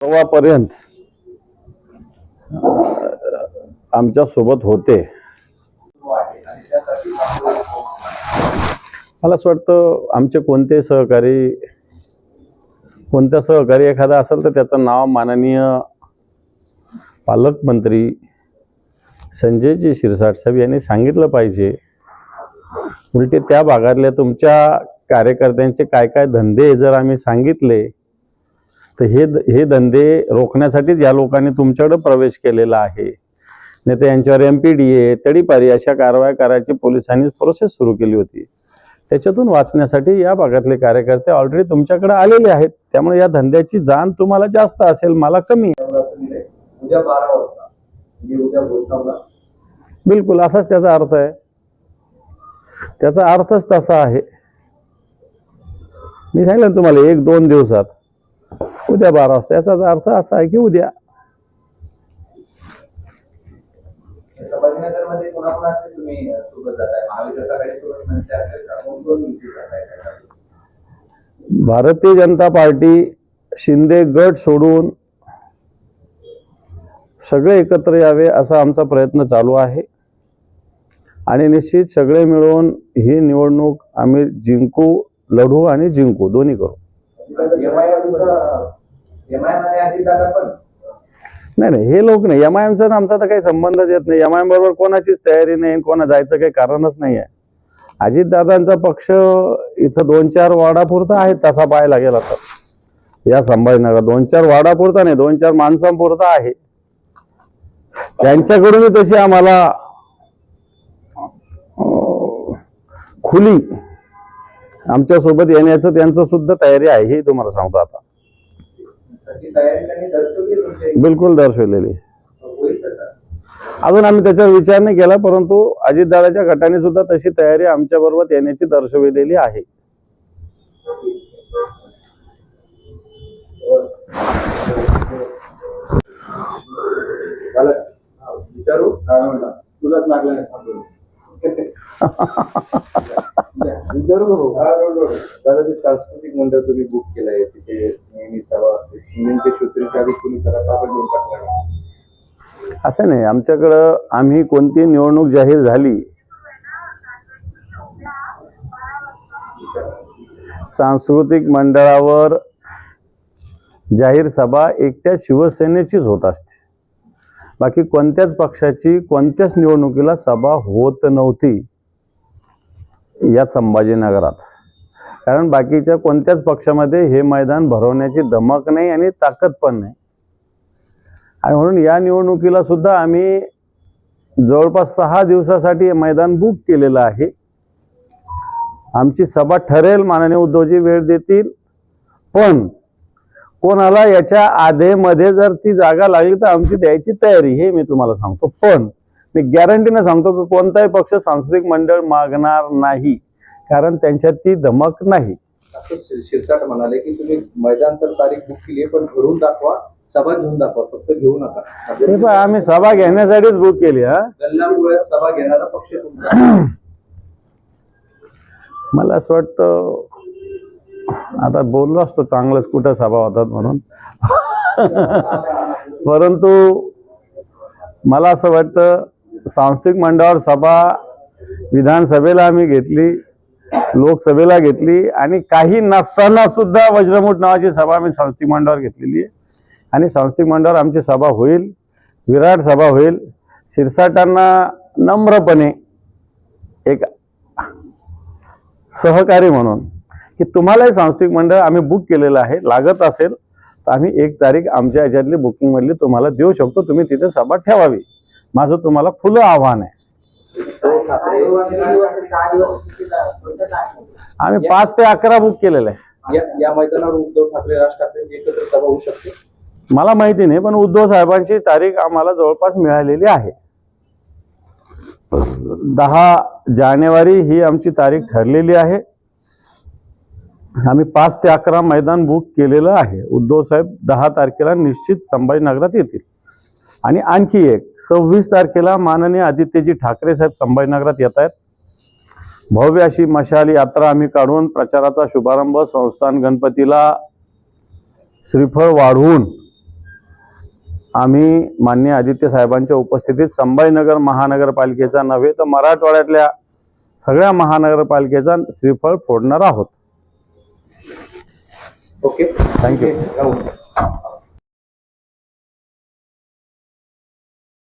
परवापर्यंत आमच्या सोबत होते. मला असं वाटतं आमचे कोणते सहकारी एखादा असेल तर त्याचं नाव माननीय पालकमंत्री संजयजी शिरसाट साहेब यांनी सांगितलं पाहिजे. उलटे त्या भागातल्या तुमच्या कार्यकर्त्यांचे काय काय धंदे जर आम्ही सांगितले तर हे धंदे रोखण्यासाठीच या लोकांनी तुमच्याकडे प्रवेश केलेला आहे. नाही तर यांच्यावर MPDA तडीपारी अशा कारवाया करायची पोलिसांनी प्रोसेस सुरू केली होती. त्याच्यातून वाचण्यासाठी या भागातले कार्यकर्ते ऑलरेडी तुमच्याकडे आलेले आहेत. त्यामुळे या धंद्याची जाण तुम्हाला जास्त असेल, मला कमी. उद्या 12 वाजता उद्या घोषणा. बिलकुल असाच त्याचा अर्थ आहे. त्याचा अर्थच तसा आहे. मी सांगितलं तुम्हाला 1-2 दिवसात उद्या 12 वाजता. याचा अर्थ असा आहे की उद्या. संभाजीनगरमध्ये कोणाकोणाचे तुम्ही सोबत जाताय? महाविकास आघाडीसोबत कोण जाताय? भारतीय जनता पार्टी शिंदे गट सोडून सगळे एकत्र यावे असा आमचा प्रयत्न चालू आहे. आणि निश्चित सगळे मिळून ही निवडणूक आम्ही लढू आणि जिंकू, दोन्ही करू. नाही, हे लोक नाही. MIMचा आमचा तर काही संबंधच येत नाही. MIM बरोबर कोणाचीच तयारी नाही, कोणा जायचं काही कारणच नाही आहे. अजितदादांचा पक्ष इथं 2-4 वाडापुरता आहे तसा पाहायला गेला तर. या संभाजीनगर 2-4 वाडापुरता नाही, 2-4 माणसांपुरता आहे. त्यांच्याकडून तशी आम्हाला खुली आमच्या सोबत येण्याचं त्यांचं सुद्धा तयारी आहे, हे तुम्हाला सांगतो आता. बिलकुल दर्शवलेली. अजून आम्ही त्याच्यावर विचार नाही केला, परंतु अजितदादाच्या गटाने सुद्धा तशी तयारी आमच्या बरोबर येण्याची दर्शवलेली आहे. विचारू तुलाच लागला नाही. दादा, ते सांस्कृतिक मंडळ तुम्ही बुक केलंय, तिथे नेहमी सभा असते. शूटिंगच्या आधी तुम्ही सगळा घेऊन टाकला. असं नाही. आमच्याकडं आम्ही कोणती निवडणूक जाहीर झाली, सांस्कृतिक मंडळावर जाहीर सभा एकट्या शिवसेनेचीच होत असते. बाकी कोणत्याच पक्षाची कोणत्याच निवडणुकीला सभा होत नव्हती या संभाजीनगरात. कारण बाकीच्या कोणत्याच पक्षामध्ये हे मैदान भरवण्याची धमक नाही आणि ताकद पण नाही. आणि म्हणून या निवडणुकीला सुद्धा आम्ही जवळपास 6 दिवसासाठी हे मैदान बुक केलेलं आहे. आमची सभा ठरेल, माननीय उद्धवजी वेळ देतील, पण कोणाला याच्या आधेमध्ये जर ती जागा लागली तर आमची द्यायची तयारी, हे मी तुम्हाला सांगतो. पण मी गॅरंटीने सांगतो की कोणताही पक्ष सांस्कृतिक मंडळ मागणार नाही, कारण त्यांच्यात ती धमक नाही. शिरसाट म्हणाले की तुम्ही मैदान तर तारीख बुक केली आहे, पण घरून दाखवा, सभा घेऊन दाखवा, फक्त घेऊ नका. ते पण आम्ही सभा घेण्यासाठीच बुक केली. गल्लामुळे सभा घेणारा पक्ष तुमचा. मला असं वाटतं आता बोललो असतो चांगलंच कुठं सभा होतात म्हणून, परंतु मला असं वाटतं सांस्कृतिक मंडळावर सभा विधानसभेला आम्ही घेतली, लोकसभेला घेतली, आणि काही नसताना सुद्धा वज्रमूठ नावाची सभा आम्ही सांस्कृतिक मंडळावर घेतलेली आहे. आणि सांस्कृतिक मंडळावर आमची सभा होईल, विराट सभा होईल. शिरसाटांना नम्रपणे एक सहकारी म्हणून की तुम्हालाही सांस्कृतिक मंडळ आम्ही बुक केलेलं आहे, लागत असेल तर आम्ही 1 तारीख आमच्या ह्याच्यातली बुकिंग मधली तुम्हाला देऊ शकतो, तुम्ही तिथे सभा ठेवावी. माझं तुम्हाला खुलं आव्हान आहे. आम्ही 5 ते 11 बुक केलेलं आहे. या मैदानावर उद्धव ठाकरे, राज ठाकरे एकत्र सभा होऊ शकते? मला माहिती नाही, पण उद्धव साहेबांची तारीख आम्हाला जवळपास मिळालेली आहे. 10 जानेवारी ही आमची तारीख ठरलेली आहे. आम्ही 5 ते 11 मैदान बुक केलेलं आहे. उद्धव साहेब 10 तारखेला निश्चित संभाजीनगरात येतील. आणि आणखी एक 26 तारखेला माननीय आदित्यजी ठाकरे साहेब संभाजीनगरात येत आहेत. भव्य अशी मशाल यात्रा आम्ही काढून प्रचाराचा शुभारंभ, संस्थान गणपतीला श्रीफळ वाढवून आम्ही माननीय आदित्य साहेबांच्या उपस्थितीत संभाजीनगर महानगरपालिकेचा नव्हे तर मराठवाड्यातल्या सगळ्या महानगरपालिकेचा श्रीफळ फोडणार आहोत. Okay, thank you. राहू.